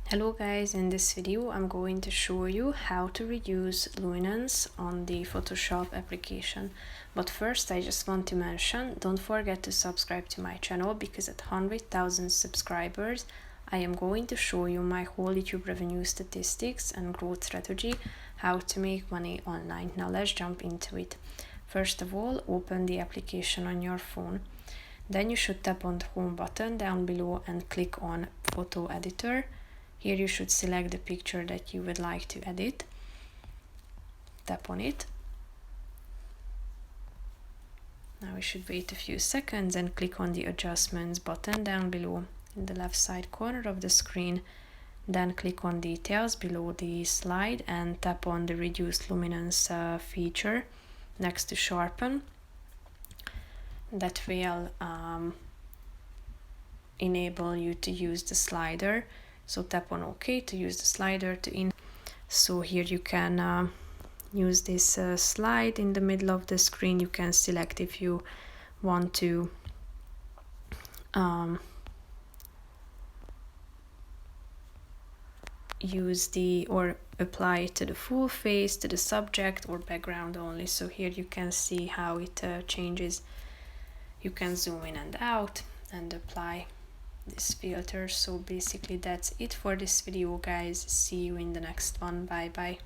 Hello guys, in this video I'm going to show you how to reduce luminance on the Photoshop application. But first I just want to mention, don't forget to subscribe to my channel because at 100,000 subscribers I am going to show you my whole YouTube revenue statistics and growth strategy, how to make money online. Now let's jump into it. First of all, open the application on your phone. Then you should tap on the home button down below and click on photo editor. Here you should select the picture that you would like to edit. Tap on it. Now we should wait a few seconds and click on the adjustments button down below in the left side corner of the screen. Then click on details below the slide and tap on the reduce luminance feature next to sharpen. That will enable you to use the slider. So tap on OK to use the slider to in. So here you can use this slide in the middle of the screen. You can select if you want to use or apply it to the full face, to the subject, or background only. So here you can see how it changes. You can zoom in and out and apply this filter. So basically that's it for this video, guys. See you in the next one. Bye bye.